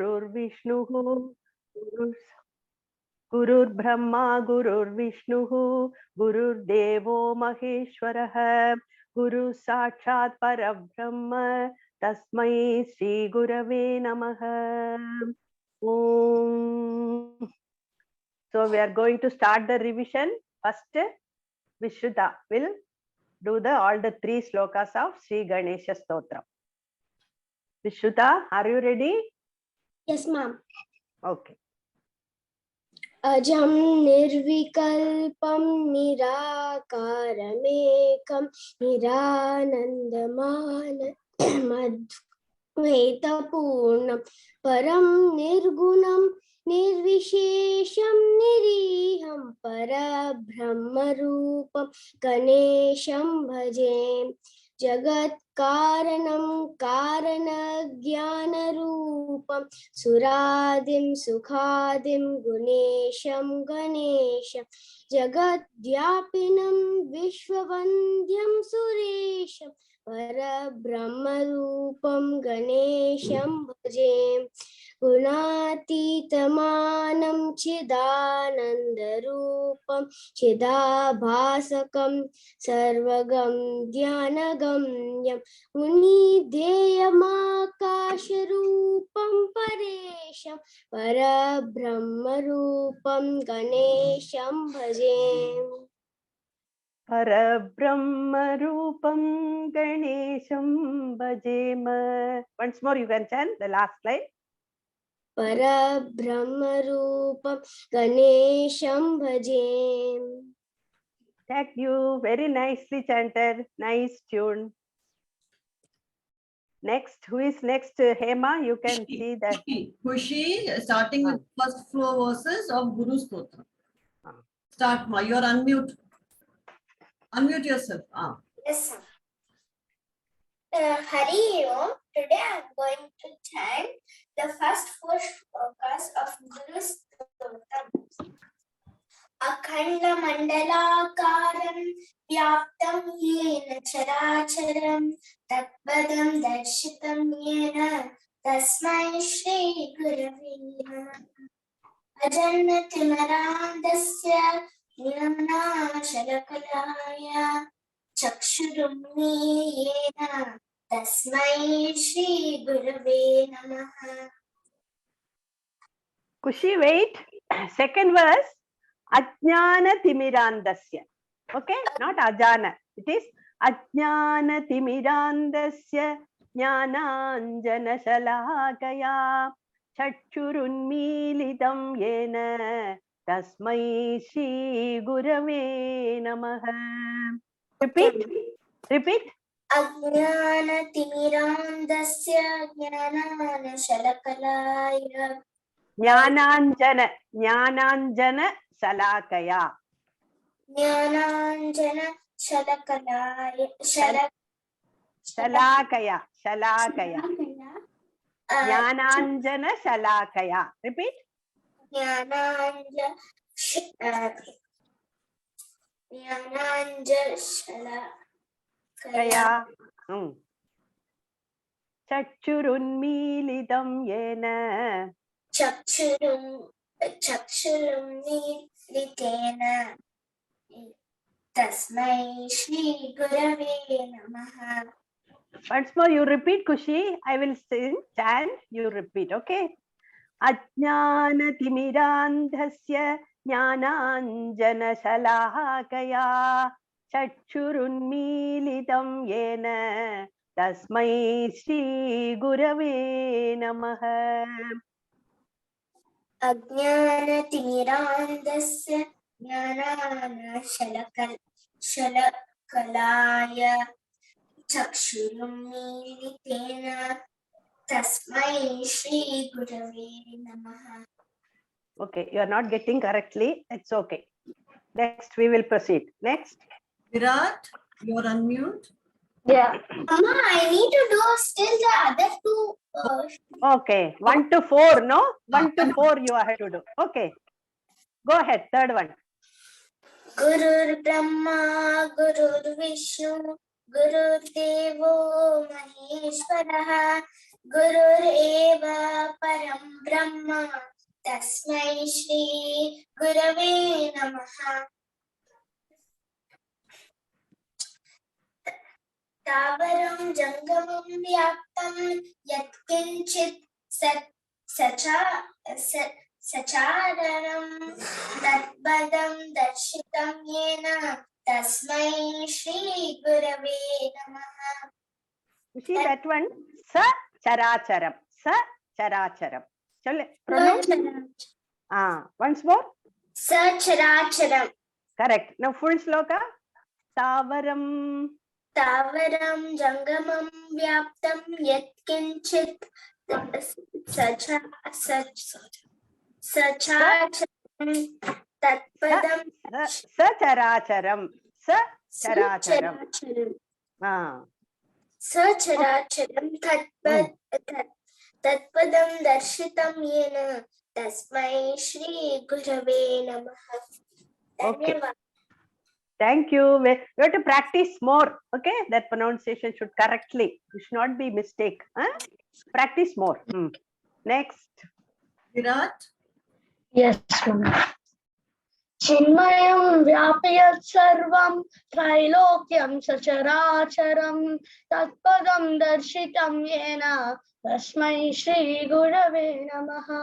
गुरुर्विष्णुः गुरुर्ब्रह्मा गुरुर्विष्णुः गुरुर्देवो महेश्वरः गुरुः साक्षात् परब्रह्म तस्मै श्री गुरवे नमः. Om. So we are going to start the revision. First, Vishruta will do all the 3 slokas of Sri Ganesha Stotra. Vishruta, are you ready? Yes, ma'am. Okay. अजं निर्विकल्पं निराकारमेकं निरानन्दमानमद्वैतपूर्णं परं निर्गुणं निर्विशेषं निरीहं परब्रह्मरूपं गणेशं भजे. जगत्कारणं कारणज्ञानरूपं सुरादिं सुखादिं गुणेशं गणेशं जगद्व्यापिनं विश्ववन्द्यं सुरेशं परब्रह्मरूपं गणेशं भजे. गुणातीतमानं चिदानन्दरूपं चिदाभासकं सर्वगं ध्यानगम्यं मुनिध्येयमाकाशरूपं परेशं परब्रह्मरूपं गणेशं भजे. Parabrahmarupam Ganesham Bhajema. Once more you can chant the last line. परब्रह्मरूपं गणेशं भजे. Thank you. Very nicely chanted. Nice tune. Next, who is next? Hema, you can see that. Khushi, starting with first 4 verses of Guru Stotra. Start, Ma. You are unmute. Unmute yourself. Yes, sir. Hari Om. Today I am going to chant the first 4 shlokas of Guru Stotram. Akhanda Mandalakaram Vyaptam Yena Characharam Tatpadam Darshitam Yena Tasmai Shri Gurave Namaha. Ajannatimarandasya Jnana Shalakalaya Chakshurum Yena Tasmai Shri Gurave Namaha. Kushi, wait. Second verse. Ajnana Timirandasya. Okay, not Ajana. It is Ajnana Timirandasya Jnananjana Shalakaya Chakshurunmilitam Yena Tasmai Shri Gurave Namaha. Repeat. Repeat. Ajnana Timirandasya Jnana Shalakalaya Jnananjana Salakaya. Jnananjana Shalakalaya Shalakaya. Jnananjana Shalakaya. Repeat. Jnananja Shalakaya Chakshurunmilitam Yena Chakshurum Nitena Tasmai Shri Gurave Namaha. Once more you repeat, Kushi. I will sing, chant, you repeat, okay? Ajnana Timirandhasya Jnananjana Shalakaya Chakshurunmilitam Yena Tasmai Shri Gurave Namaha. Ajnana Timirandasya Jnana Shalakalaya Chakshurum Nitena Tasmai Shri Gurave Namaha. Okay, you are not getting correctly. It's okay. Next, we will proceed. Next. Virat, you are unmute. Yeah. Mama, I need to do still the other 2. Okay, 1 to 4, no? 1 to 4 you have to do. Okay. Go ahead, third one. Gurur Brahma, Gurur Vishnu, Gurur Devo Maheshwara, गुरुरेव परं ब्रह्म तस्मै श्री गुरवे नमः तावरं जङ्गमं व्याप्तं यत्किञ्चित् सचारणं तद्पदं दर्शितं येन तस्मै श्री गुरवे नमः You see that one? Sa characharam. Sa characharam. Shall I pronounce? Once more. सचराचरं Correct. Now full sloka. Tavaram. तावरं जङ्गमं व्याप्तं यत्किञ्चित् सचाचरं तत्पदं Sa characharam. Sa characharam. सचराचरं तत्पदं दर्शितं येन तस्मै श्री गुरवे नमः Okay. Thank you. We have to practice more. Okay, that pronunciation should correctly. It should not be mistake. Practice more. Next. Virat. Yes, ma'am. Chinmayam vyapyat sarvam trilokyam sacharacharam tatpadam darshitam yena tasmai shri gurave namaha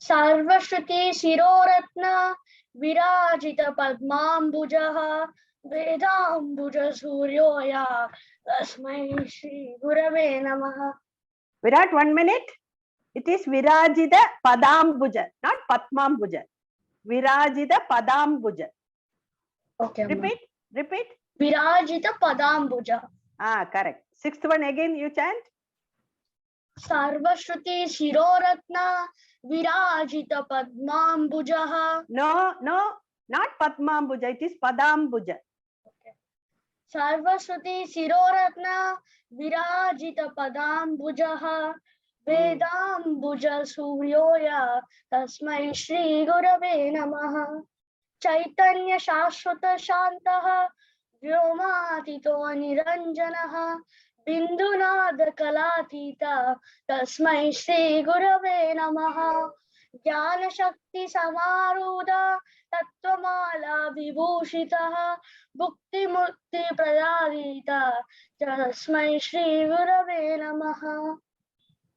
sarvashruti siroratna virajita padmambujaha vedambuja suryoya tasmai shri gurave namaha. Virat, 1 minute. It is Virajida Padambuja, not Patmambuja. Virajida Padambuja. Okay, ma'am. Repeat. Virajita padambuja. Correct. 6th one again you chant. Sarvashruti Shiroratna Virajita Padmambujaha. No, not Padmambuja. It is Padambuja. Okay. Sarvashruti Shiroratna Virajita Padambujaha Vedambuja Suryoya Tasmai Shri Gurave Namaha Chaitanya Shashwata Shantaha Vyomatito Niranjanaha Bindunada Kalatita Tasmai Shri Gurave Namaha Jnana Shakti Samaruda Tattvamala Vibhushitaha Bhukti Mukti Pradadita Tasmai Shri Gurave Namaha.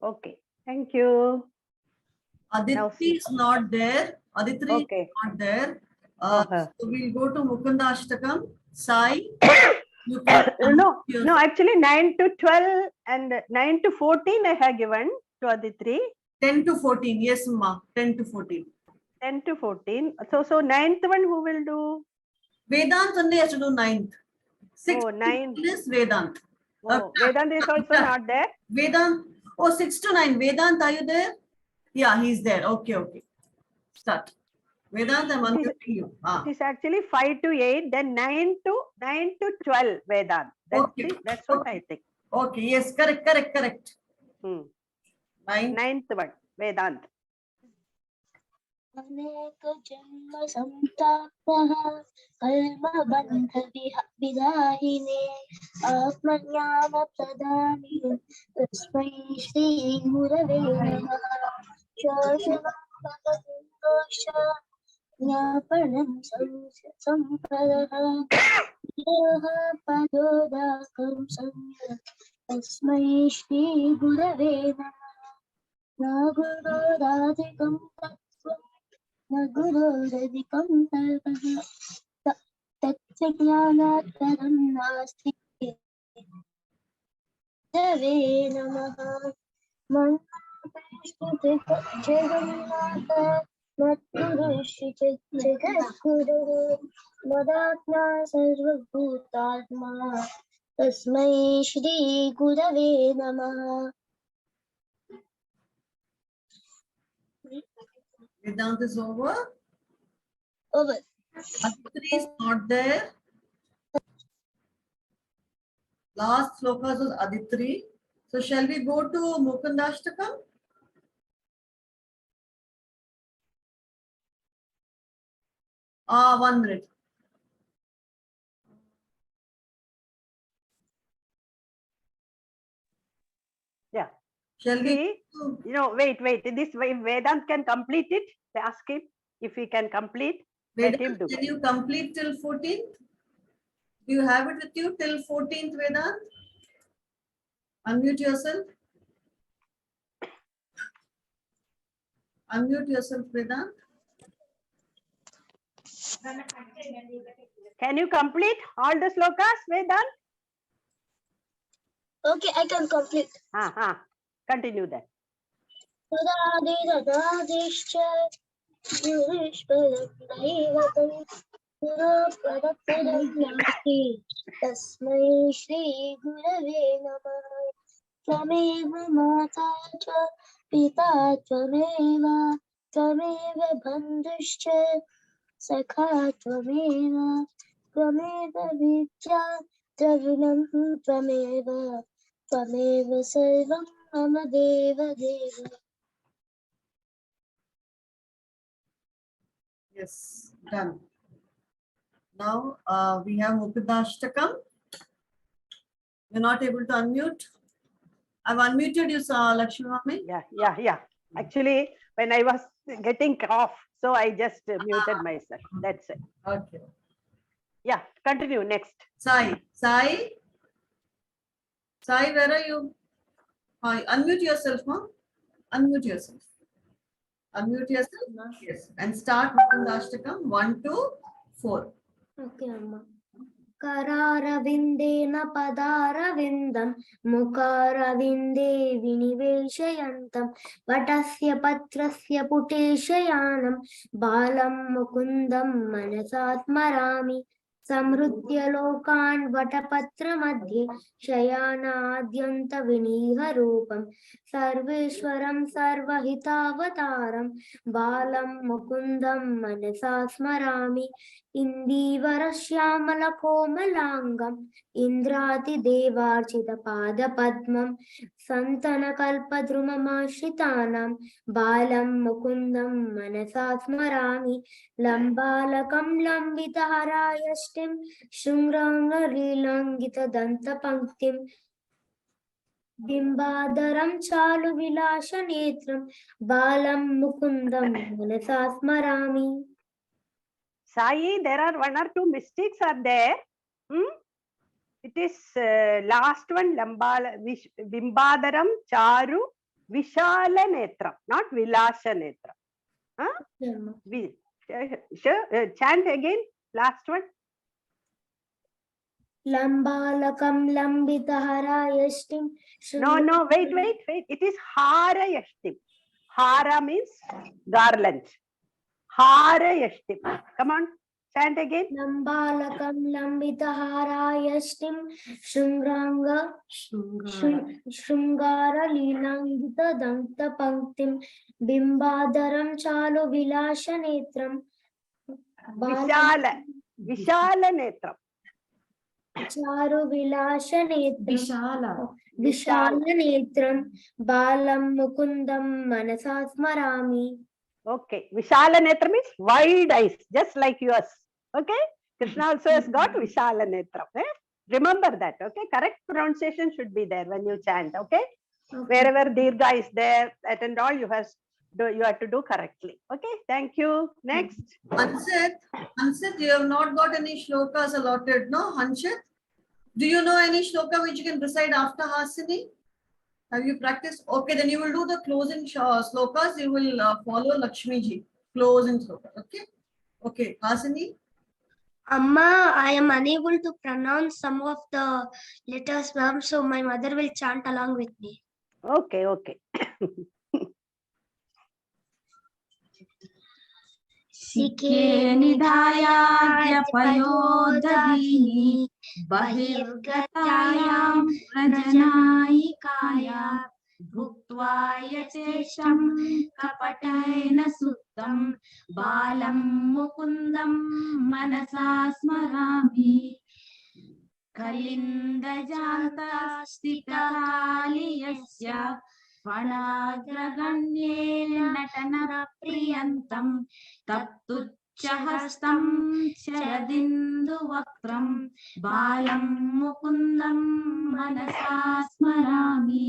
Okay. Thank you. Aditi is not there. Aditri Okay. is not there. Uh-huh. So we'll go to Mukundashtakam. Sai. You can No, unmute no, actually 9 to 12 and 9 to 14 I have given to Aditri. 10 to 14. Yes, ma. 10 to 14. 10 to 14. So 9th one who will do? Vedant only has to do 9th. 6th 9. is Vedant. Vedant is also not there. Vedant. 6 to 9. Vedant, are you there? Yeah, he's there. Okay. Start. Vedant, I'm unmuting you. It is actually 5 to 8, then 9 to 12 Vedant. That's what I think. Okay, yes, correct. 9th one, Vedant. अनेक जन्म संतापः कल्म बंध विदाहिने आत्मज्ञान प्रदाने तस्मै श्री गुरवे नमः शोषणोष ज्ञापनं संपदः योः पदोदाकं संयत तस्मै श्री गुरवे नमः न गुरोराधिकं न गुरोरधिकं तर्कः तत्त्वज्ञानात् परं नास्ति गुरवे नमः जगन्नाथ मद्गुरुश्री जगद्गुरुः मदात्मा सर्वभूतात्मा तस्मै श्री गुरवे नमः. Vedant is over. Over. Aditri is not there. Last slokas was Aditri. So shall we go to Mukundashtakam? One minute. Yeah. Shall we? See, wait. This way, Vedant can complete it. Ask him if he can complete. Let him do. Can you complete till 14th? Do you have it with you till 14th, Vedant? Unmute yourself. Unmute yourself, Vedant. Can you complete all the slokas, Vedant? Okay, I can complete. Continue that. तस्मै श्री गुरवे नमः त्वमेव माता च पिता त्वमेव त्वमेव बन्धुश्च सखा त्वमेव त्वमेव विद्या द्रविणं त्वमेव त्वमेव सर्वं मम देव देव. Yes, done. Now we have Mukadashtakam. You're not able to unmute. I've unmuted you, Lakshmi Mami. Yeah. Actually, when I was getting cough, so I just muted myself. That's it. Okay. Yeah, continue next. Sai, where are you? Hi, unmute yourself, huh? Unmute yourself. Yes. And start Mukadashtakam 1 to 4. Okay, Amma. करारविन्देन पदारविन्दं मुखारविन्दे विनिवेशयन्तं वटस्य पत्रस्य पुटेशयानं बालं मुकुन्दं मनसा स्मरामि समृद्ध्य लोकान् वटपत्रमध्ये शयानाद्यन्तविनीहरूपं सर्वेश्वरं सर्वहितावतारं बालं मुकुन्दं मनसा स्मरामि इन्दीवरश्यामलकोमलाङ्गम् इन्द्रातिदेवार्चितपादपद्मं सन्तनकल्पद्रुममाश्रितानां बालं मुकुन्दं मनसा स्मरामि लम्बालकं लम्बितहरायष्टिं शृङ्गाङ्गलीलाङ्गितदन्तपङ्क्तिं बिम्बादरं चालुविलासनेत्रं बालं मुकुन्दं मनसा स्मरामि. Sai, there are 1 or 2 mistakes are there. It is last one, Bimbadaram Charu Vishala Netram, not Vilasha Netram. Chant again, last one. Lambalakam lambitaharayashtim. No, wait. It is Harayashtim. Hara means garland. Harayashtim. Come on, chant again. Lambalakam lambitaharayashtim. Shungara lilangita danta panktim. Bimbadaram chalo vilasha netram. Vishala Netram. Charu vilasha netram. Vishala netram. Balam mukundam manasa smarami. Okay, Vishala Netra means wide eyes, just like yours. Okay, Krishna also has got Vishala Netra. Remember that. Okay, correct pronunciation should be there when you chant. Okay, wherever Dirgha is there, that and all you have to do correctly. Okay, thank you. Next. Hansit, you have not got any shlokas allotted, no? Hansit, do you know any shloka which you can recite after Hasini? Have you practiced? Okay, then you will do the closing slokas. You will follow Lakshmi ji. Closing slokas. Okay, Hasini. Amma, I am unable to pronounce some of the letters, ma'am, so my mother will chant along with me. Okay. Sike nidhaya payodadini bahirgatayam rajanayikaya bhuktvaya chesham kapataina suttam balam mukundam manasa smarami kalindajanta sthitaliyasya Vanagraganye natana priyantam tattuchahastam sharadindu vaktram balam mukundam manasa smarami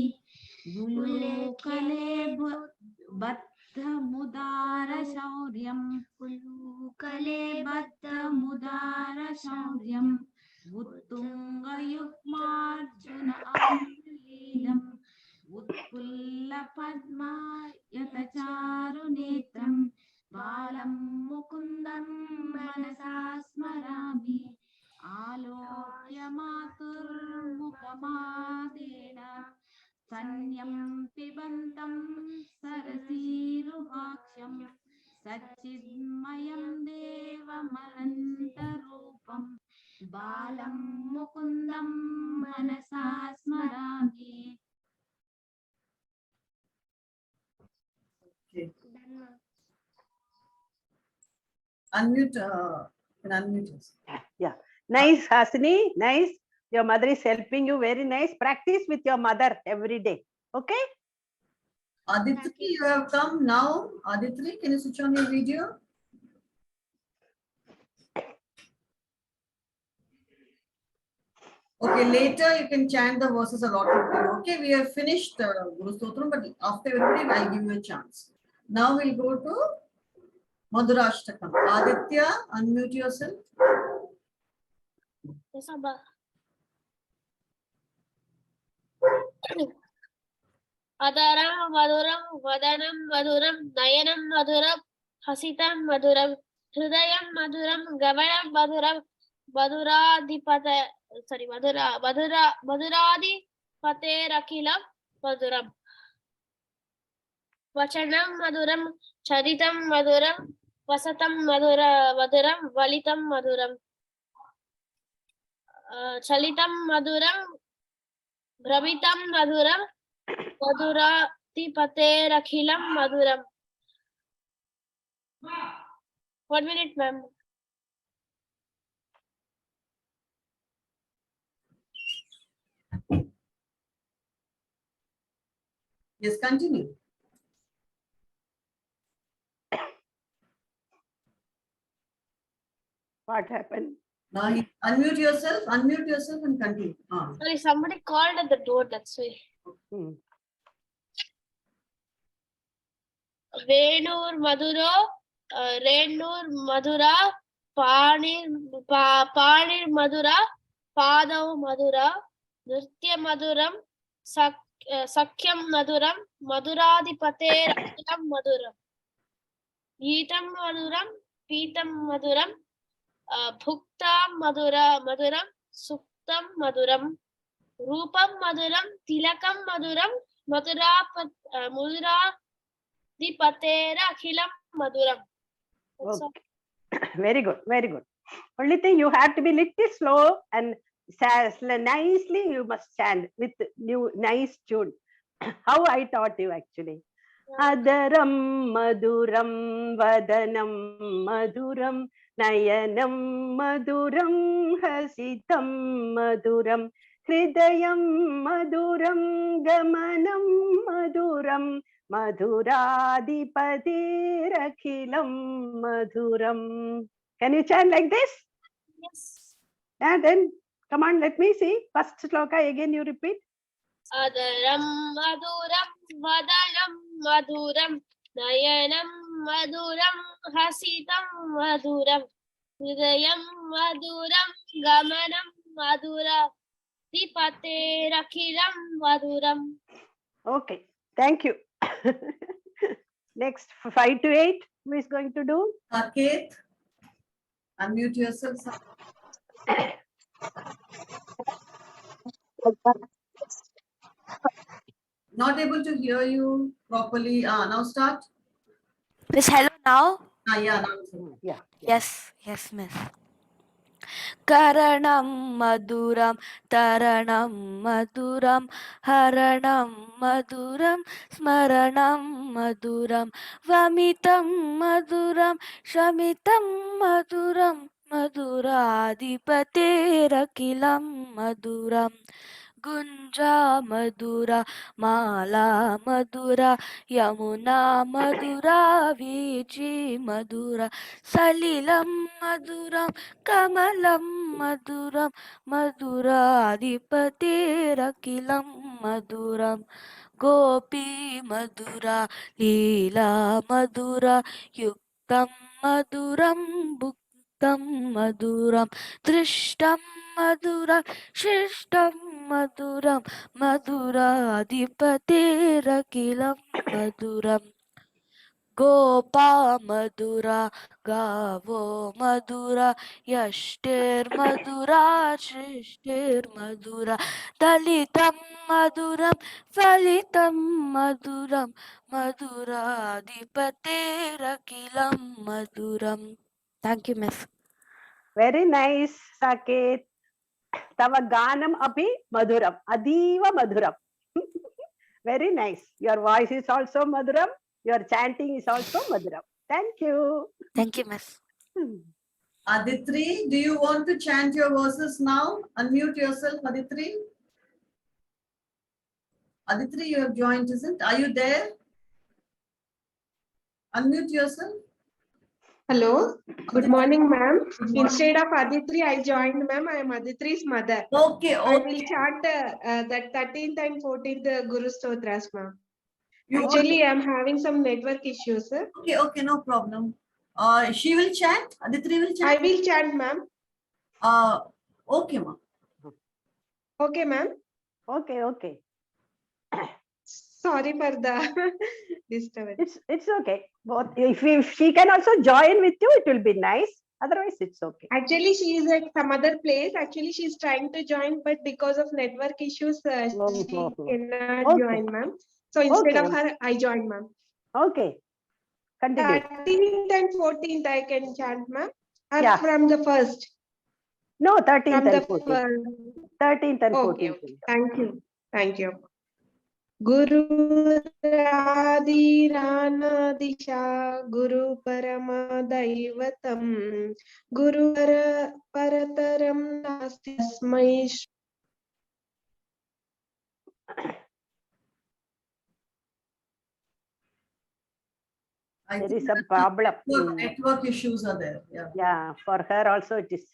बुलूकले बद्धमुदारशौर्यम् उल्लूकले बद्धमुदारशौर्यम् उत्तुङ्गयुग्मार्जुन अङ्गुलीलम् उत्फुल्लपद्मायतचारुनेत्रम् बालं मुकुन्दं मनसा स्मरामि आलोक्य मातुर्मुखमादेन सन्यं पिबन्तं सरसीरुहाक्षं सच्चिन्मयं देवमनन्तरूपं बालं मुकुन्दं मनसा स्मरामि. Okay. Unmute. Can unmute yourself. Yeah. Nice, Hasini. Nice. Your mother is helping you. Very nice. Practice with your mother every day. Okay? Aditri, you have come now. Aditri, can you switch on your video? Okay, later you can chant the verses allotted to you. Okay, we have finished Guru Stotram, but after everybody, I'll give you a chance. Now we'll go to Madhurashtakam. Aditya, unmute yourself. Yes, Abba. Adaram Maduram Vadanam Maduram Nayanam Maduram Hasitam Maduram Hridayam Maduram Gavanam Maduram Maduradipata sorry Maduradipaterakhilam Maduram Vachanam Maduram Charitam Maduram Vasatam Maduram Valitam Maduram Chalitam Maduram Bramitam Maduram Maduratipaterakhilam Maduram. 1 minute, ma'am. Yes, continue. What happened? Now unmute yourself and continue. Sorry, somebody called at the door, that's why. Venur Maduro, Renur Madura, Panir Madura, Padav Madura, Nritya Maduram, Sakyam Maduram, Maduradipate Maduram, Yeetam Maduram, Pitam Maduram, Bhukta Maduram, Suktam Maduram, Rupam Maduram, Tilakam Maduram, Madura Dipatera Maduram. Okay. Very good. Very good. Only thing, you have to be little slow and nicely you must chant with new nice tune. How I taught you actually. Adaram Maduram Vadanam Maduram Nayanam Maduram Hasitam Maduram Hridayam Maduram Gamanam Maduram Madhuradipatirakhilam Madhuram. Can you chant like this? Yes. And then, come on, let me see. First sloka again you repeat. Adaram Maduram Vadanam Maduram Nayanam Maduram Hasitam Maduram Hridayam Maduram Gamanam Madura Dipaterakiram Maduram. Okay, thank you. Next, 5 to 8, who is going to do? Saket, unmute yourself. Not able to hear you properly. Now start. Miss, hello now? Yeah, now. Yeah. Yes, miss. Karanam Maduram, Taranam Maduram, Haranam Maduram, Smaranam Maduram, Vamitam Maduram, Shamitam Maduram, Maduradipaterakilam Maduram. Gunja Madura, Mala Madura, Yamuna Madura, Viji Madura, Salilam Maduram, Kamalam Maduram, Madura Adipati Rakilam Maduram, गोपी मधुरा लीला मधुरा युक्तं मधुरं भुक्तं मधुरं दृष्टं मधुरा शिष्टं मधुरं मधुराधिपतेरखिलं मधुरम् गोपा मधुरा गावो मधुरा यष्टिर्मधुरा सृष्टिर्मधुरा दलितं मधुरं फलितं मधुरं मधुराधिपतेरखिलं मधुरम्. Thank you, Miss. Very nice, Saket. Tava ganam abhi madhuram, adiva madhuram. Very nice. Your voice is also madhuram. Your chanting is also madhuram. Thank you. Thank you, Miss. Aditri, do you want to chant your verses now? Unmute yourself, Aditri. Aditri, you have joined, isn't? Are you there? Unmute yourself. Hello, good Aditri. morning, ma'am. Good morning. Instead of Aditri, I joined, ma'am. I am Aditri's mother. Okay, I okay. will chant that 13th and 14th Guru Stotras, ma'am. You want Actually, I am having some network issues, sir. Okay, okay, no problem. She will chant. Aditri will I chant. will chant, ma'am. Okay, ma. Okay, ma'am. Okay, okay. Sorry for the disturbance. It's okay. Both if she can also join with you, it will be nice. Otherwise, it's okay. Actually, she is at some other place. Actually, she is trying to join, but because of network issues, she Oh, cannot okay. join, ma'am. So instead Okay. of her, I join, ma'am. Okay. Continue. 13th and 14th, I can chant, ma'am. Or Yeah. from the first. No, 13th From the and 14th. first. 13th and Okay, 14th. okay. Thank you. Thank you. Guru Radhirana Disha Guru Parama Daivatam Guru Parataram Nasti Tasmai There is some problem. Network issues are there. Yeah. Yeah, for her also it is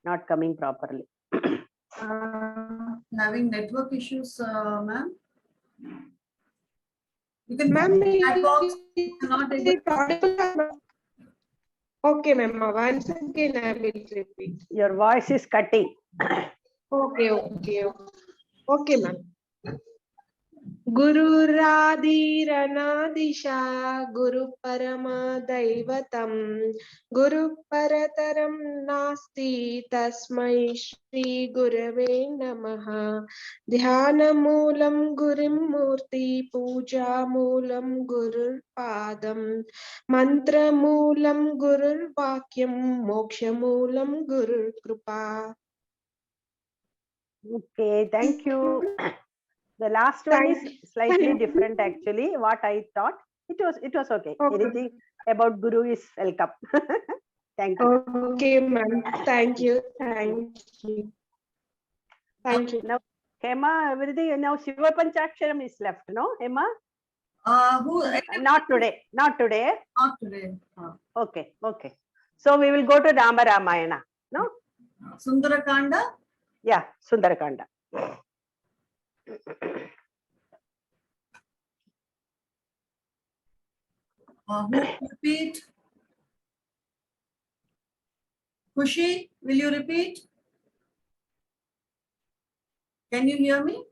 not coming properly. Having network issues, ma'am. You can Ma'am, chat box. Not able. okay, ma'am. Once again, I will repeat. Your voice is cutting. Okay, okay. Okay, ma'am. Guru Radhiranadisha Guru Parama Daivatam Guru Parataram Nasti Tasmai Shri Gurave Namaha Dhyana Moolam Gurim Murti Puja Moolam Gurur Padam Mantra Moolam Gurur Vakyam Moksha Moolam Gurur Kripa. Okay, thank you. The last one is slightly different actually. What I thought, it was okay. Anything about Guru is welcome. Thank you. Okay, ma'am. Thank you. Thank you. Thank you. Now, Hema, everything now Shiva Panchaksharam is left, no? Hema? Who? Not today. Not today. Not today. Okay, okay. So we will go to Rama Ramayana, no? Sundarakanda. Yeah, Sundarakanda. Who will repeat? Kushi, will you repeat? Can you hear me?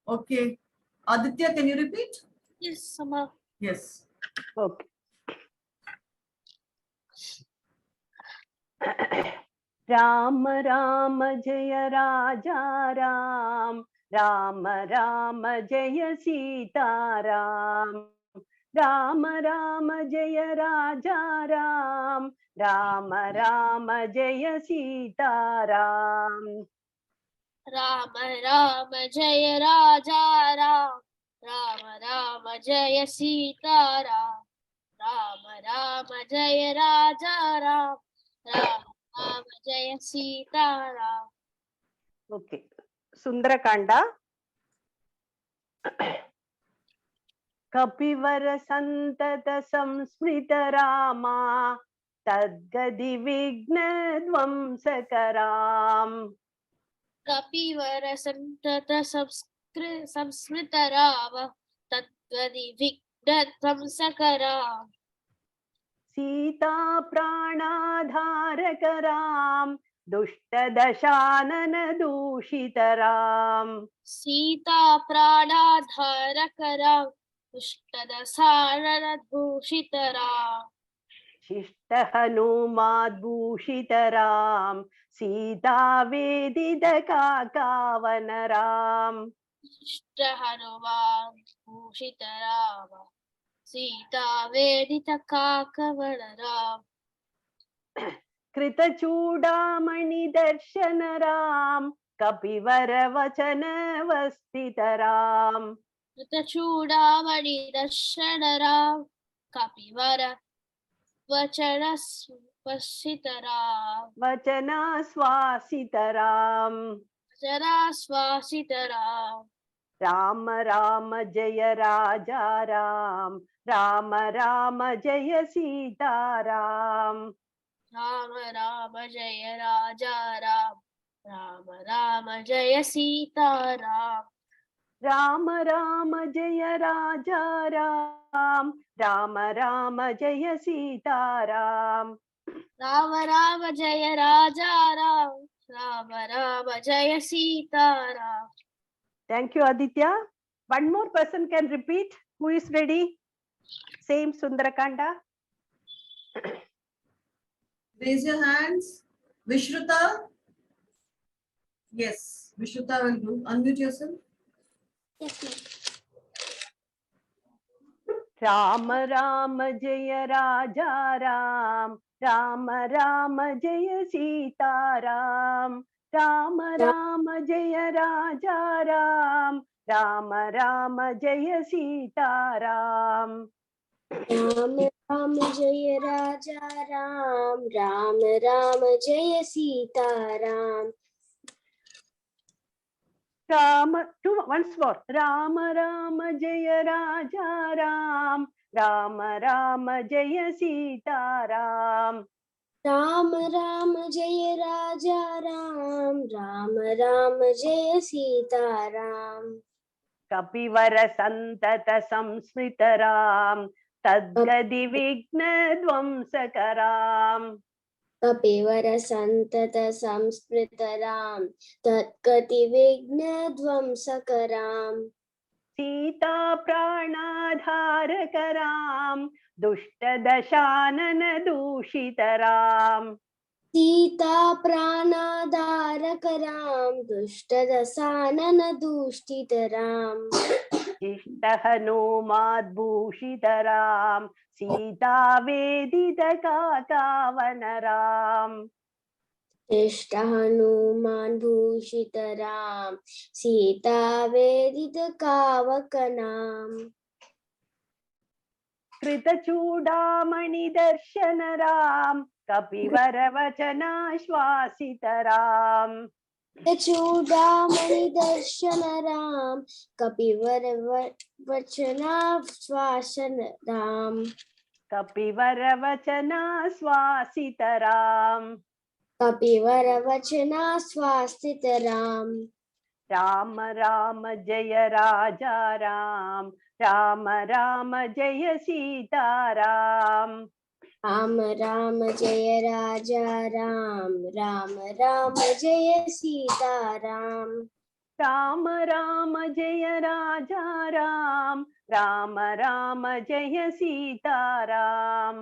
Okay. Aditya, can you repeat? Yes, Sama. Yes. Okay. Ram Ram Jaya Raja Ram Ram Ram Jaya Sita Ram Ram Ram Jaya Raja Ram Ram Ram Jaya Sita Ram Rama Rama Jaya Raja Ram Rama Rama Jaya Sita Ram Rama Rama Jaya Raja Ram Rama Rama Jaya Sita Ram. Okay. Sundarakanda. Kapivara Santata Samskrita Rama Tadgadi Vigna Dvamsakaram कपिवर संतत संस्मृतराव तत्त्वदि विघ्नत्वं सकरा सीता प्राणाधारकराम दुष्टदशानन दूषितराम सीता प्राणाधारकरा दुष्टदशाननदूषितरा शिष्ट हनुमाद्भूषितराम सीता वेदित काकावनराम हनुमान् भूषितराम सीता वेदित काकवनराम कृतचूडामणि दर्शन राम कपिवर वचन वस्थितराम कृतचूडामणि दर्शनराम कपिवर वचनस्वसितराम वचनाश्वासितराम वचनाश्वासितराम राम राम जय राजा राम राम राम जय सीताराम राम राम जय राजा राम राम राम जय सीताराम राम राम जय राजा राम राम राम जय सीताराम राम राम जय राजा राम राम राम जय Sitaram Thank you, Aditya. One more person can repeat. Who is ready? Same Sundarakanda. Raise your hands. Vishruta. Yes, Vishruta will do. Unmute yourself. Yes, ma'am. Ram Ram जय राजा राम राम राम जय सीताराम राम राम जय राजा राम राम राम जय सीताराम राम राम जय राजा राम राम राम जय सीताराम राम once more राम राम जय राजा राम राम राम जय सीताराम राम राम जय राजा राम राम राम जय सीताराम कपिवर संतत संस्मृतराम तद्गदि विघ्न ध्वंसकराम कपिवर संतत संस्मृतराम तत्कति विघ्न ध्वंसकराम सीता प्राणाधारकराम दुष्ट दशानन दूषितराम सीता प्राणाधारकराम दुष्टदशानन दूष्टितराम शिष्ट हनुमाद्भूषितराम सीता वेदित काकावनराम इष्ट हनुमान भूषितराम सीता वेदित कावकनाम कृतचूडामणि दर्शन राम कपिवर वचनाश्वासितराम चूडामणि दर्शन राम कपिवर वचनाश्वासन राम कपिवर वचनाश्वासितराम कपिवर वचनाश्वासित राम राम राम जय राजा राम राम राम जय सीताराम राम राम जय राजा राम राम राम जय सीताराम राम राम जय राजा राम राम राम जय सीताराम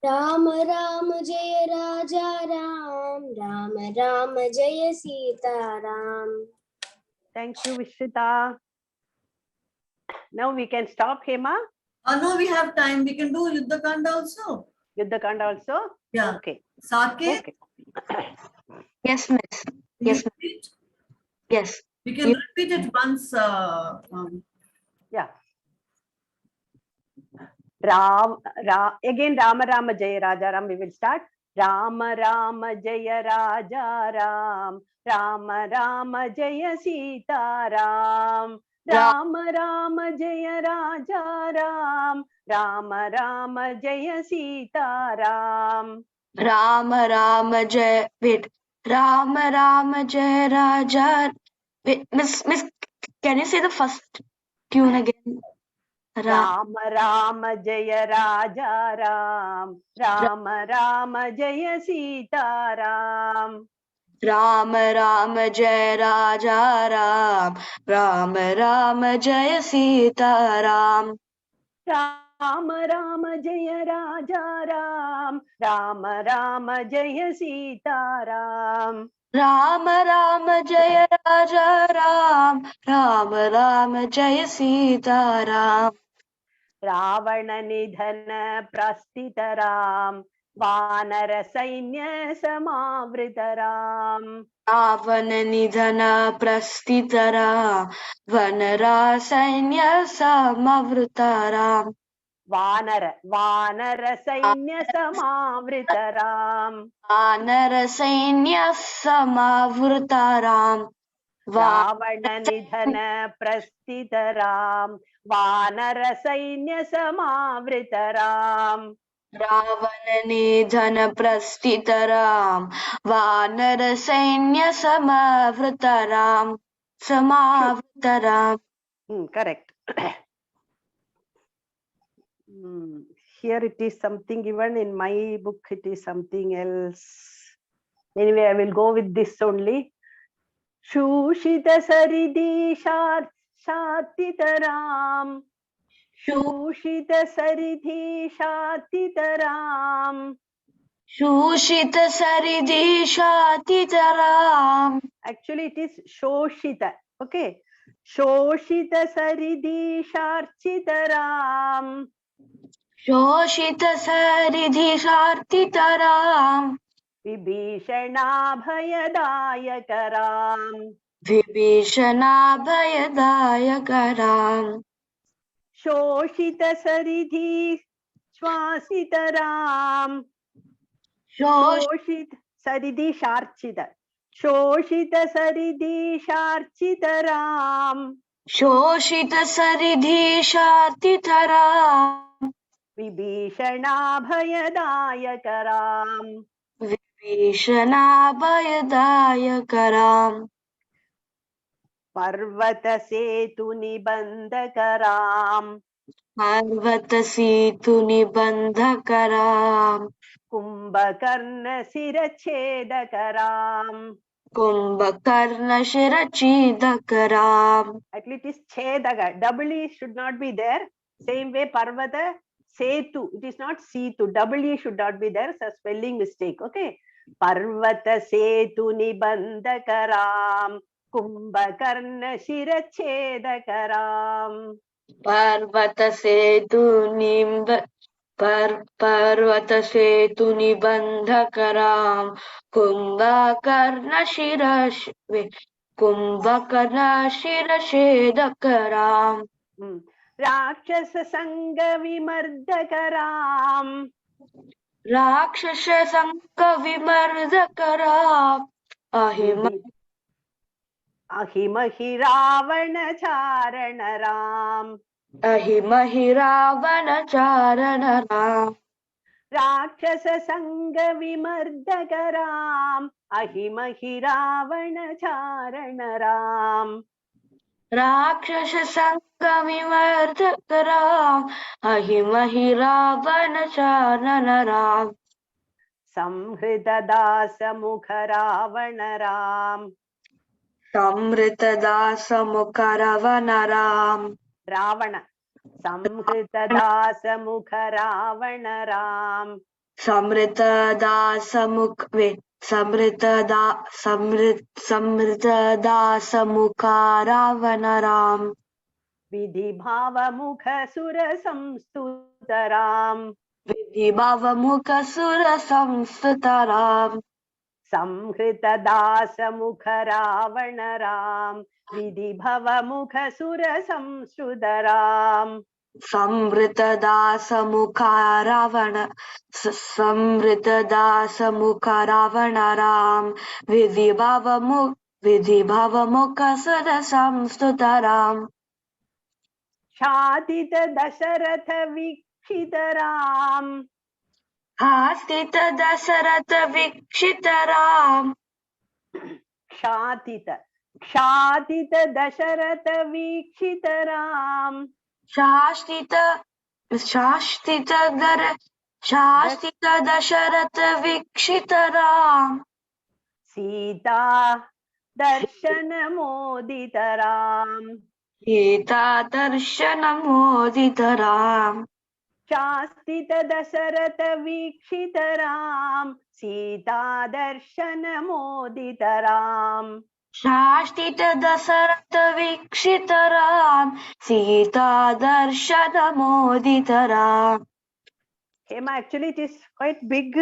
राम राम जय राजा राम राम राम जय Sitaram Thank you, Vishrita. Now we can stop, Hema. No, we have time. We can do Yuddhakanda also. Yuddhakanda also? Yeah. Okay. Saket, Okay. Yes, miss. can Yes, you repeat? yes. We can repeat it once. Yeah. Again, Rama Rama Jaya Raja Ram. We will start. Rama Rama Jaya Raja Ram. Rama Rama Jaya Sita Ram. Rama Rama Jaya Raja Ram. Rama Rama Jaya Sita Ram. Rama Rama Jai. Wait. Rama Rama Jaya Raja. Wait, Miss, can you say the first tune again? Ram Ram Jaya Raja Ram, Ram Ram Jaya Sita Ram. Rama Rama Jaya Raja Ram, Rama Rama Jaya Sita Ram. Ram Ram Jaya Raja Ram, Ram Ram Jaya Sita Ram. Rama Rama Jaya Raja Ram, Rama Rama Jaya Sita Ram. Ravana Nidhana Prastita Ram, Vanara Sainya Samavrita Ram. Ravana Nidhana Prastita Ram, Vanara Sainya Samavrita Ram. Vanara Sainya Samavrita Ram. Vanara Sainya Samavrita Ram. Ravana Nidhana Prastita Ram, Vanara Sainya Samavrita Ram. Ravana Nidhana Prastita Ram, Vanara Sainya Samavrita Ram. Samavrita Ram. Correct. Here it is something given, in my book it is something else. Anyway, I will go with this only. Shushita Saridhi Shatitaram. Shushita Saridhi Shatitaram. Shushita Saridhi Shatitaram. Actually, it is Shoshita. Okay. Shoshita Saridhi Sharchitaram. Shoshita Saridhi Shartitaram. Vibhishanabhayadayakaram. Vibhishanabhayadayakaram. Shoshita Saridhi Swasitaram. Shoshita Saridhi Sharchita. Shoshita Saridhi Sharchitaram. Shoshita Saridhi Shartitaram. Vibhishanabhayadayakaram. Vibhishanabhayadayakaram. Parvata Setu Nibandakaram. Parvata Setu Nibandhakaram. Kumbhakarna Sirachedakaram. Kumbhakarna Shirachidakaram. Actually, it is Chedaga. Double E should not be there. Same way, Parvata Setu. It is not Setu. Double E should not be there. It's a spelling mistake. Okay. Parvata Setu Nibandakaram. Kumbhakarna Shirachedakaram. Parvata Setu Parvata Setu Nibandhakaram. Kumbhakarna Shirashedakaram. Rakshasa Sangha Vimardakaram. Rakshasa Sangha Vimardakaram. Ahimahi Ravana Charana Ram. Ahimahi Ravana Charana Ram. Rakshasa Sangha Vimardakaram. Ahimahi Ravana Charana Ram. Rakshasa Sangha Vimardakaram. Ahimahi Ravana Charana Ram. Samhrita Dasa Mukha Ravana Ram. Samrita Dasa Mukha Ravana Ram. Ravana. Samhrita Dasa Mukha Ravana Ram. Samrita Dasa Mukha. Samrita Dasa Mukha Ravana Ram. Vidhi Bhava Mukha Sura Samstutaram. Vidhi Bhava Mukha Sura Samstutaram. Samhrita Dasa Mukha Ravana Ram. Vidhi Bhava Mukha Sura Samstutaram. Samrita Dasa Mukha Ravana. Samrita Dasa Mukha Ravana Ram. Vidhi Bhava Mukha Sura Samstutaram. Shatita Dasharatha Vikshitaram. Hastita Dasharatha Vikshitaram. Kshatita. Kshatita Dasharatha Vikshitaram. Shashtita Dasharatha Vikshitaram. Sita Darshanamoditaram. Sita Darshanamoditaram. Shastita Dasharatha Vikshitaram. Sita Darshanamoditaram. Shashtita Dasaratha Vikshitaram. Sita Darshanamoditaram. Hema, actually it is quite big.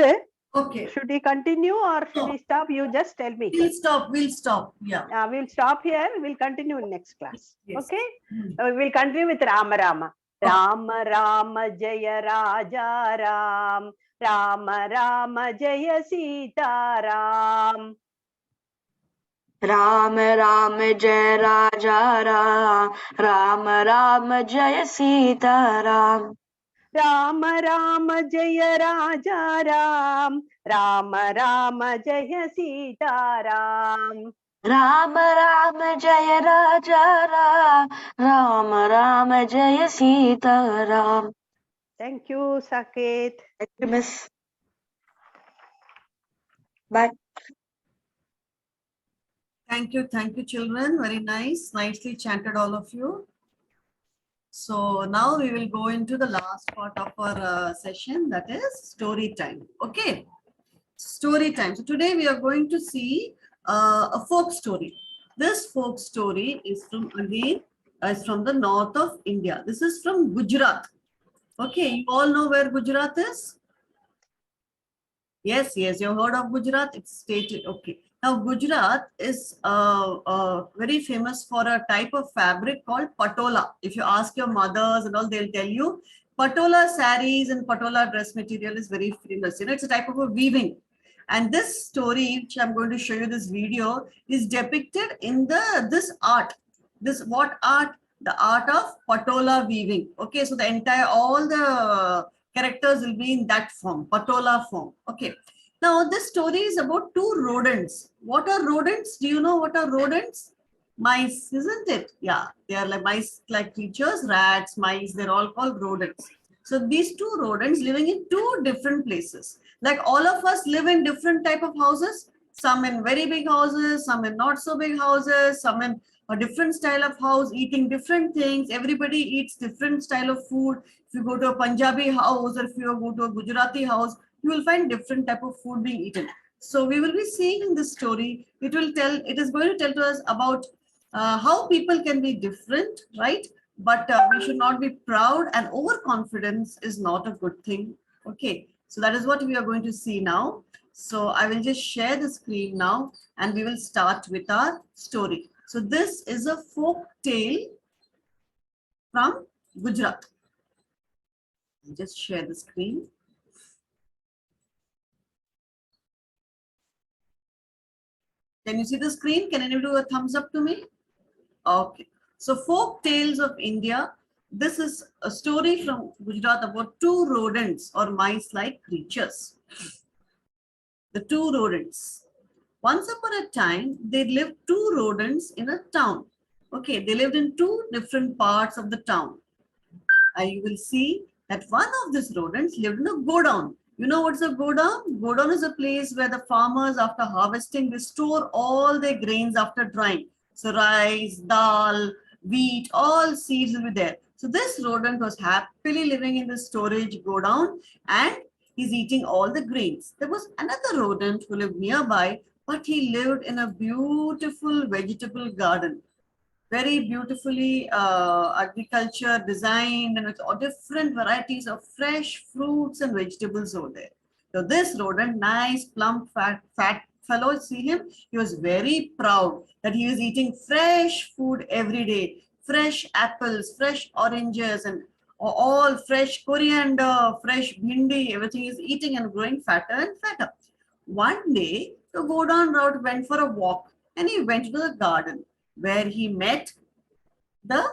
Okay. Should we continue or should No. we stop? You just tell me. We'll stop. We'll stop. Yeah. We'll stop here. We'll continue in next class. Yes. Okay. Hmm. We'll continue with Rama Rama. Okay. Rama Rama Jaya Raja Ram. Rama Rama Jaya Sita Ram. Ram Ram Jai Raja Ram. Ram Ram Jai Sita Ram. Rama Rama Jaya Raja Ram. Rama Rama Jaya Sita Ram. Ram Ram Jai Raja Ram. Ram Ram Jai Sita Ram. Thank you, Saket. Thank you, Miss. Bye. Thank you, children. Very nice. Nicely chanted, all of you. So now we will go into the last part of our session, that is story time. Okay, story time. So today we are going to see a folk story. This folk story is from the north of India. This is from Gujarat. Okay, you all know where Gujarat is? Yes, you heard of Gujarat. It's stated. Okay. Now, Gujarat is very famous for a type of fabric called patola. If you ask your mothers and all, they'll tell you patola saris and patola dress material is very famous. You know, it's a type of a weaving. And this story, which I'm going to show you this video, is depicted in this art. This what art? The art of patola weaving. Okay, so the entire, all the characters will be in that form, patola form. Okay. Now, this story is about two rodents. What are rodents? Do you know what are rodents? Mice, isn't it? Yeah, they are like mice-like creatures, rats, mice, they're all called rodents. So these two rodents living in two different places. Like all of us live in different type of houses, some in very big houses, some in not so big houses, some in a different style of house, eating different things. Everybody eats different style of food. If you go to a Punjabi house or if you go to a Gujarati house, you will find different type of food being eaten. So we will be seeing in this story, it is going to tell to us about how people can be different, right? But we should not be proud, and overconfidence is not a good thing. Okay, so that is what we are going to see now. So I will just share the screen now and we will start with our story. So this is a folk tale from Gujarat. I'll just share the screen. Can you see the screen? Can anyone do a thumbs up to me? Okay. So folk tales of India. This is a story from Gujarat about two rodents or mice-like creatures. The two rodents. Once upon a time, there lived two rodents in a town. Okay, they lived in two different parts of the town. You will see that one of these rodents lived in a godown. You know what's a godown? Godown is a place where the farmers, after harvesting, they store all their grains after drying. So rice, dal, wheat, all seeds will be there. So this rodent was happily living in the storage godown and he's eating all the grains. There was another rodent who lived nearby, but he lived in a beautiful vegetable garden. Very beautifully agriculture designed and with all different varieties of fresh fruits and vegetables over there. So this rodent, nice, plump, fat fellow, see him? He was very proud that he was eating fresh food every day. Fresh apples, fresh oranges, and all fresh coriander, fresh bhindi, everything is eating and growing fatter and fatter. One day, the godown route went for a walk and he went to the garden where he met the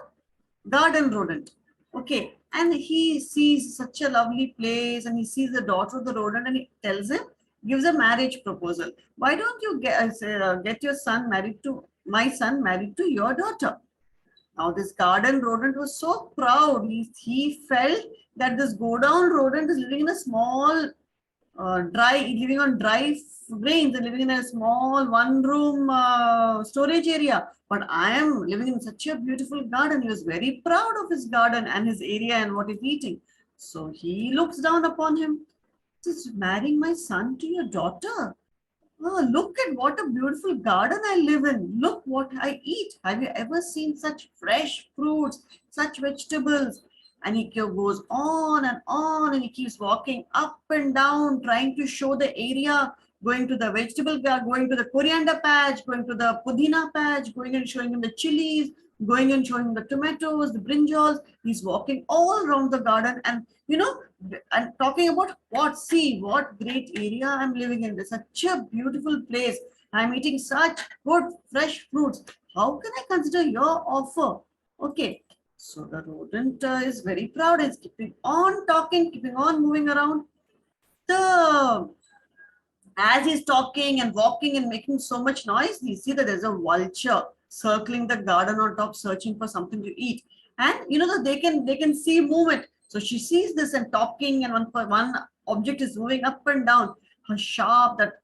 garden rodent. Okay, and he sees such a lovely place and he sees the daughter of the rodent and he tells him gives a marriage proposal. Why don't you get your son married to my son married to your daughter? Now this garden rodent was so proud. He felt that this go down rodent is living in a small living on dry grains and living in a small one room storage area. But I am living in such a beautiful garden. He was very proud of his garden and his area and what he's eating. So he looks down upon him. Says, marrying my son to your daughter. Oh, look at what a beautiful garden I live in. Look what I eat. Have you ever seen such fresh fruits, such vegetables? And he goes on and he keeps walking up and down, trying to show the area, going to the vegetable garden, going to the coriander patch, going to the pudina patch, going and showing him the chilies, going and showing him the tomatoes, the brinjals. He's walking all around the garden and, and talking about what great area I'm living in. There's such a beautiful place. I'm eating such good fresh fruits. How can I consider your offer? Okay. So the rodent is very proud. It's keeping on talking, keeping on moving around. As he's talking and walking and making so much noise, we see that there's a vulture circling the garden on top, searching for something to eat. And that they can see movement. So she sees this and talking, and one object is moving up and down. Her sharp, that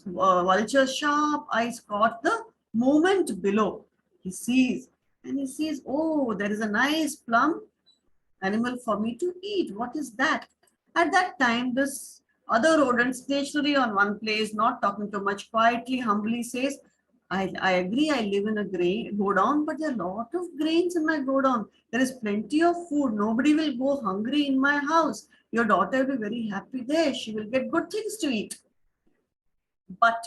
vulture's sharp eyes caught the movement below. He sees, oh, there is a nice plum animal for me to eat. What is that? At that time, this other rodent, stationary on one place, not talking too much, quietly, humbly says, I agree, I live in a godown, but there are a lot of grains in my godown. There is plenty of food. Nobody will go hungry in my house. Your daughter will be very happy there. She will get good things to eat. But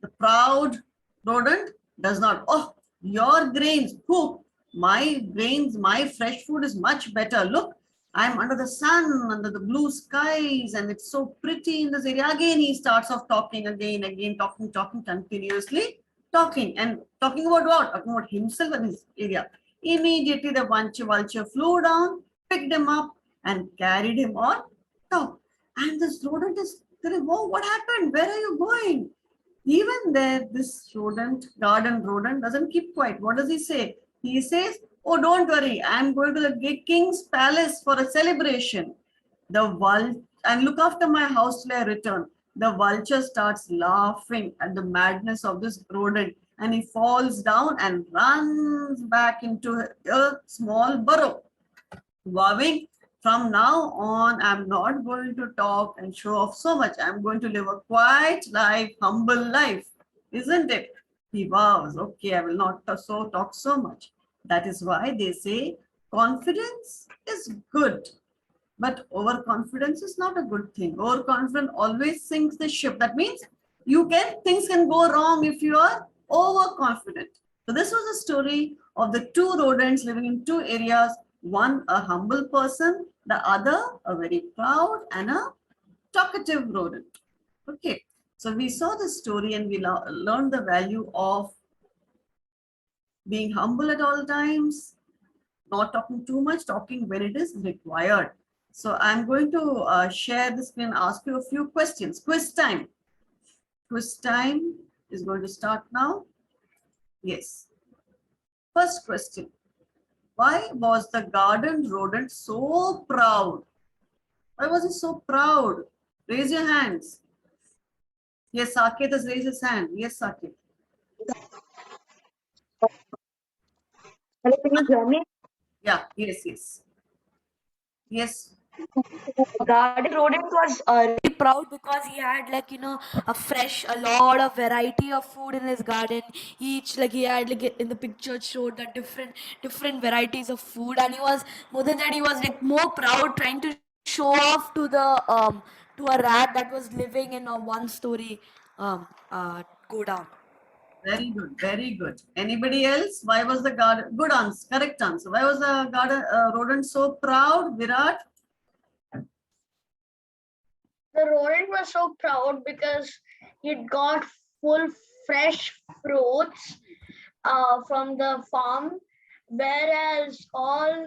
the proud rodent does not. Oh, your grains, my grains, my fresh food is much better. Look, I'm under the sun, under the blue skies, and it's so pretty in this area. Again, he starts off talking again, talking continuously, talking about what? Talking about himself and his area. Immediately, the vulture flew down, picked him up, and carried him on top. And this rodent is telling, whoa, what happened? Where are you going? Even there, this garden rodent doesn't keep quiet. What does he say? He says, oh, don't worry. I'm going to the king's palace for a celebration. And look after my house till I return. The vulture starts laughing at the madness of this rodent, and he falls down and runs back into a small burrow, vowing, from now on, I'm not going to talk and show off so much. I'm going to live a quiet life, humble life, isn't it? He vows, okay, I will not talk so much. That is why they say confidence is good, but overconfidence is not a good thing. Overconfidence always sinks the ship. That means things can go wrong if you are overconfident. So this was a story of the two rodents living in two areas. One, a humble person, the other, a very proud and a talkative rodent. Okay, so we saw this story and we learned the value of being humble at all times, not talking too much, talking when it is required. So I'm going to share the screen and ask you a few questions. Quiz time. Quiz time is going to start now. Yes. First question. Why was the garden rodent so proud? Why was he so proud? Raise your hands. Yes, Saket has raised his hand. Yes, Saket. Hello, can you hear me? Yeah, yes. Yes. Garden rodent was Proud because he had a lot of variety of food in his garden. He had in the picture showed that different varieties of food, and he was more than that, he was more proud, trying to show off to a rat that was living in a one story go down. Very good, very good. Anybody else? Why was the garden? Good answer, correct answer. Why was the garden rodent so proud, Virat? The rodent was so proud because it got full fresh fruits from the farm, whereas all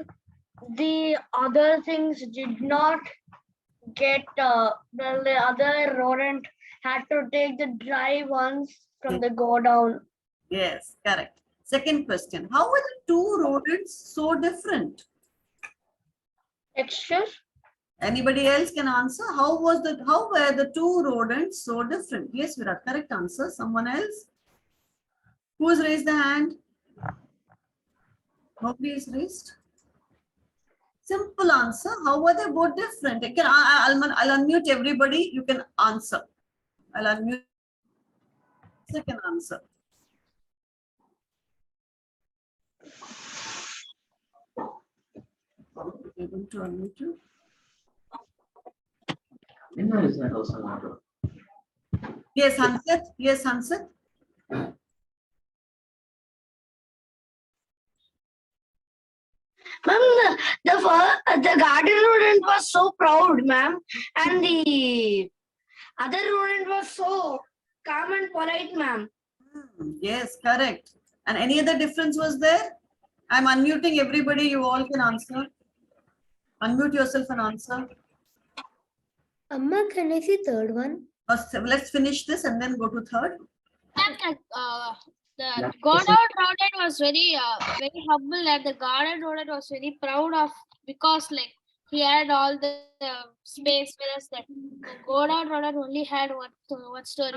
the other things did not get the other rodent had to take the dry ones from the go down. Yes, correct. Second question. How were the two rodents so different? Textures? Anybody else can answer? How were the two rodents so different? Yes, Virat, correct answer. Someone else? Who has raised the hand? Nobody is raised. Simple answer. How were they both different? I'll unmute everybody. You can answer. I'll unmute. Second answer. Able to unmute you? Yes, Hansit. Yes, Hansit. Ma'am, the garden rodent was so proud, ma'am, and the other rodent was so calm and polite, ma'am. Yes, correct. And any other difference was there? I'm unmuting everybody. You all can answer. Unmute yourself and answer. Amma, can I see third one? First, let's finish this and then go to third. The Godard rodent was very humble, and the garden rodent was very proud of, because like he had all the space, whereas the Godard rodent only had one story.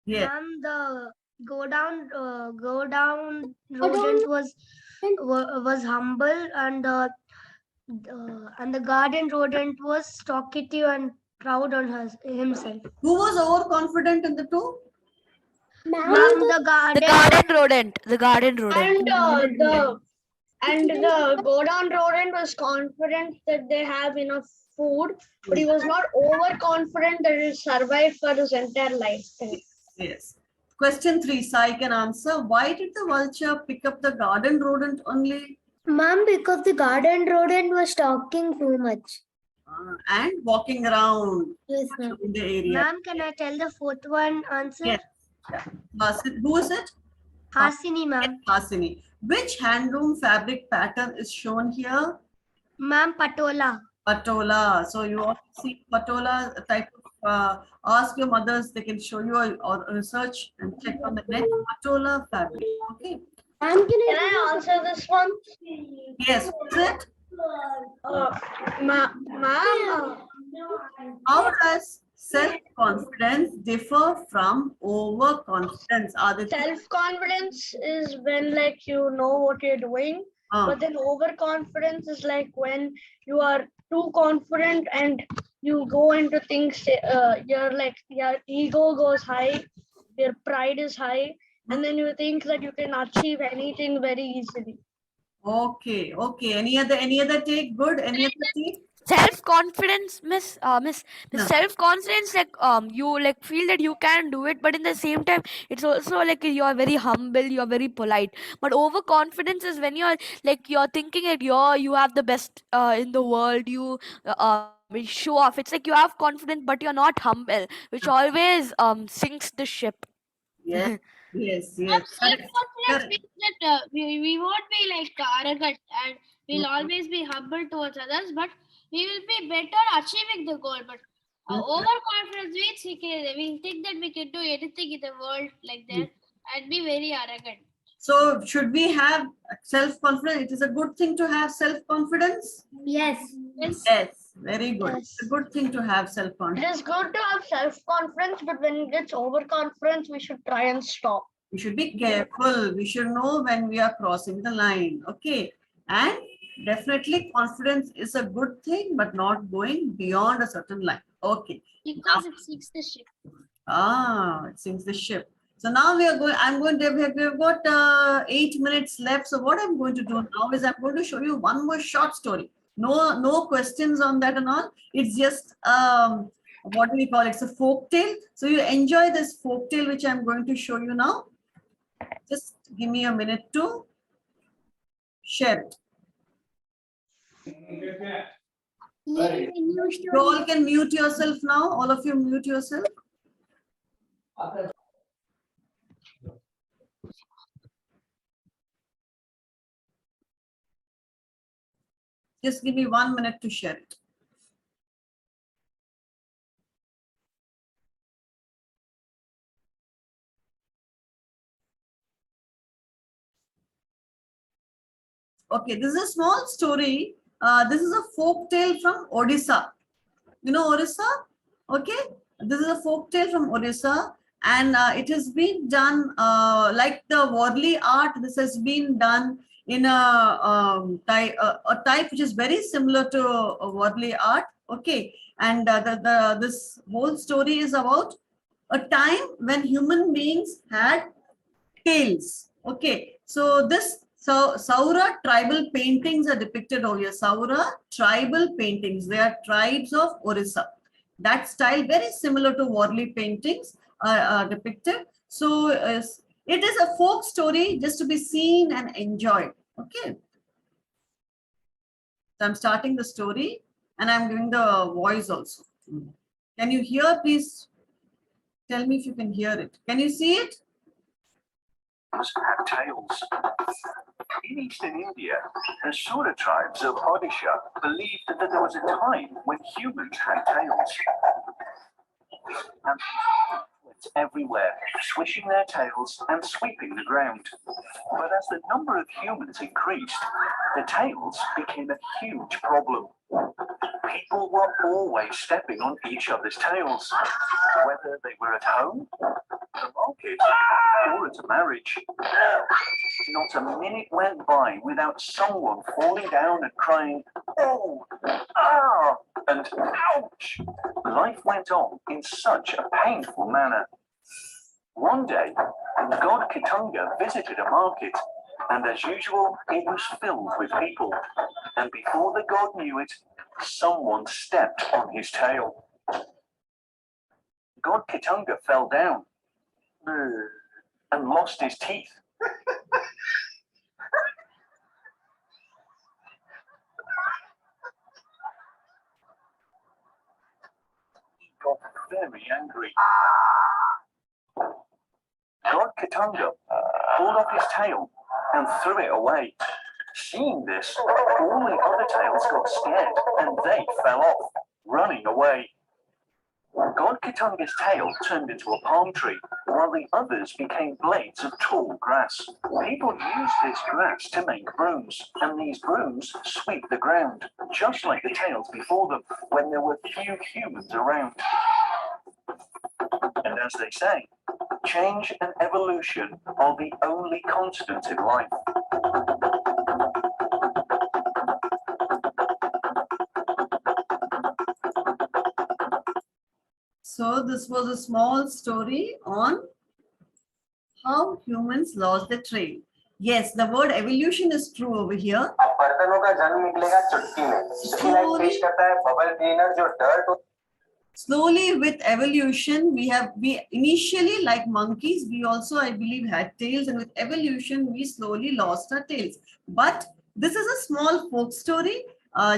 Yes. Ma'am, the go down rodent was humble, and the garden rodent was talkative and proud on himself. Who was overconfident in the two? Ma'am, the The garden. garden rodent. The garden rodent. And the Godon rodent was confident that they have enough food, but he was not overconfident that he'll survive for his entire lifetime. Yes. Question 3, Sai can answer. Why did the vulture pick up the garden rodent only? Ma'am, because the garden rodent was talking too much. And walking around Yes, ma'am. in the area. Ma'am, can I tell the fourth one answer? Yes. Who is it? Hasini, ma'am. Hasini. Which handloom fabric pattern is shown here? Ma'am, patola. Patola. So you all see patola type of, ask your mothers, they can show you or research and check on the net. Patola fabric. Okay. Ma'am, can I answer this one? Yes. Is it? Ma'am, How does self-confidence differ from overconfidence? self-confidence is when like you know what you're doing, but then overconfidence is like when you are too confident and you go into things, you're like your ego goes high, your pride is high, and then you think that you can achieve anything very easily. Okay, okay. Any other take? Good. Any other take? Self-confidence, miss No. self-confidence, like you like feel that you can do it, but in the same time it's also like you are very humble, you are very polite. But overconfidence is when you're thinking that you have the best in the world, you show off. It's like you have confidence but you're not humble, which always sinks the ship. Yes, yes, yes. Self-confidence means that we won't be like arrogant, and we'll always be humble towards others, but we will be better achieving the goal. But overconfidence means we think that we can do anything in the world like that and be very arrogant. So should we have self-confidence? It is a good thing to have self-confidence? Yes. Yes, very good. Yes. It's a good thing to have It self-confidence. is good to have self-confidence, but when it gets overconfidence, we should try and stop. We should be careful. We should know when we are crossing the line. Okay. And definitely confidence is a good thing, but not going beyond a certain line. Okay. Because it sinks the ship. It sinks the ship. So now we have got 8 minutes left. So what I'm going to do now is I'm going to show you one more short story. No questions on that and all. It's just what do we call it? It's a folk tale. So you enjoy this folk tale which I'm going to show you now. Just give me a minute to share it. You all can mute yourself now. All of you mute yourself. Just give me 1 minute to share it. Okay, this is a small story. This is a folk tale from Odisha. You know Odisha? Okay, this is a folk tale from Odisha, and it has been done like the Worldly art. This has been done in a type which is very similar to Worldly art. Okay, and this whole story is about a time when human beings had tails. Okay, so Saura tribal paintings are depicted over here. Saura tribal paintings. They are tribes of Orissa. That style very similar to Worldly paintings are depicted. So it is a folk story just to be seen and enjoyed. Okay. So I'm starting the story and I'm giving the voice also. Can you hear? Please tell me if you can hear it. Can you see it? Had tails. In eastern India, the Sura tribes of Odisha believed that there was a time when humans had tails. And went everywhere, swishing their tails and sweeping the ground. But as the number of humans increased, the tails became a huge problem. People were always stepping on each other's tails, whether they were at home, the market, or at a marriage. Not a minute went by without someone falling down and crying, "Oh, ah," and "ouch." Life went on in such a painful manner. One day, God Kitunga visited a market, and as usual, it was filled with people. And before the god knew it, someone stepped on his tail. God Kitunga fell down and lost his teeth. He got very angry. God Kitunga pulled off his tail and threw it away. Seeing this, all the other tails got scared and they fell off, running away. God Kitunga's tail turned into a palm tree, while the others became blades of tall grass. People used this grass to make brooms, and these brooms sweep the ground, just like the tails before them, when there were few humans around. And as they say, change and evolution are the only constant in life. So this was a small story on how humans lost the trail. Yes, the word evolution is true over here. Slowly with evolution, we initially, like monkeys, we also, I believe, had tails, and with evolution, we slowly lost our tails. But this is a small folk story,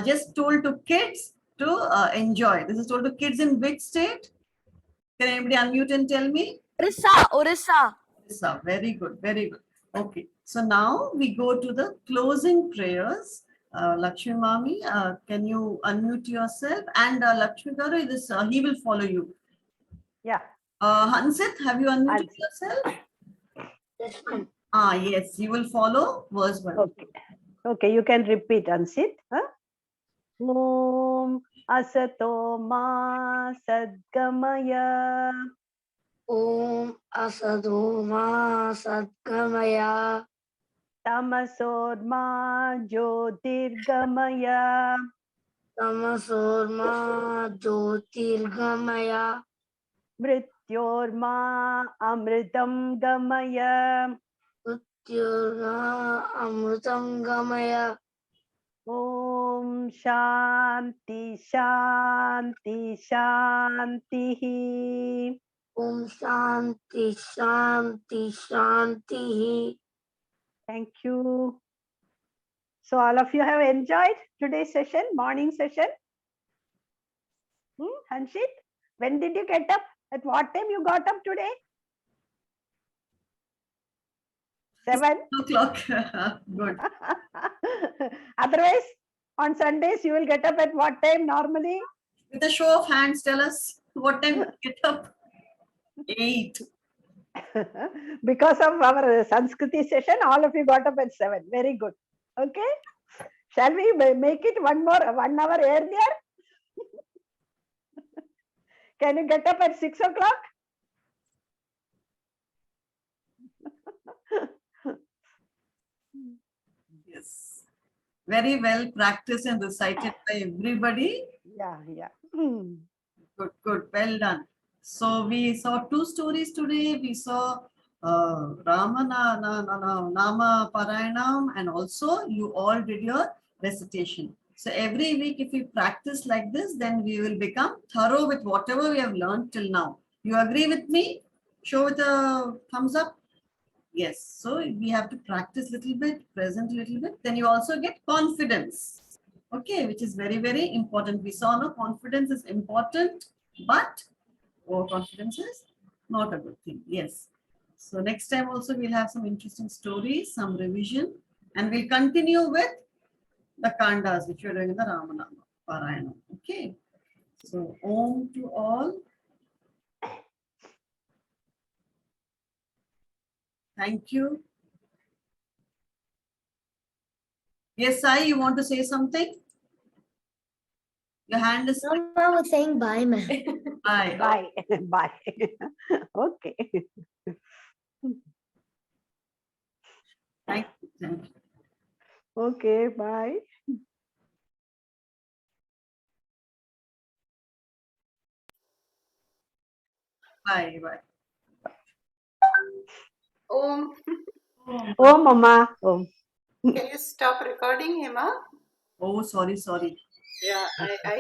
just told to kids to enjoy. This is told to kids in which state? Can anybody unmute and tell me? Orissa, Orissa. Orissa. Very good, very good. Okay, so now we go to the closing prayers. Lakshmi Mami, can you unmute yourself? And Lakshmi Garu, he will follow you. Yeah. Hansit, have you unmuted yourself? Yes, ma'am. Yes, you will follow verse 1. Okay. Okay, you can repeat, Ansit. Huh? Om Asato Ma Sadgamaya. Om Asadoma Sadgamaya. Tamasodma Jyotirgamaya. Tamasorma Jyotirgamaya. Mrityorma Amritam Gamaya. Mrityurma Amritam Gamaya. Om Shanti Shanti Shanti. Om Shanti Shanti Shanti. Thank you. So all of you have enjoyed today's session, morning session. Hanshit, when did you get up? At what time you got up today? 7 o'clock. Good. Otherwise, on Sundays, you will get up at what time normally? With a show of hands, tell us what time you get up. 8. Because of our Samskriti session, all of you got up at 7. Very good. Okay. Shall we make it 1 hour earlier? Can you get up at 6 o'clock? Yes. Very well practiced and recited by everybody. Yeah. Good, good. Well done. So we saw 2 stories today. We saw Nama Parayanam, and also you all did your recitation. So every week, if we practice like this, then we will become thorough with whatever we have learned till now. You agree with me? Show with a thumbs up. Yes. So we have to practice a little bit, present a little bit. Then you also get confidence. Okay, which is very, very important. We saw no confidence is important, but overconfidence is not a good thing. Yes. So next time also we'll have some interesting stories, some revision, and we'll continue with the kandas which we're doing in the Ramanama Parayana. Okay. So Om to all. Thank you. Yes, Sai, you want to say something? Your hand is Mama was saying bye, ma'am. Bye. Bye. Bye. Okay. Thank you. Thank you. Okay. Bye. Bye. Bye. Om, Oh, Mama. Oh. can you stop recording, Hema? Oh, sorry. Yeah, I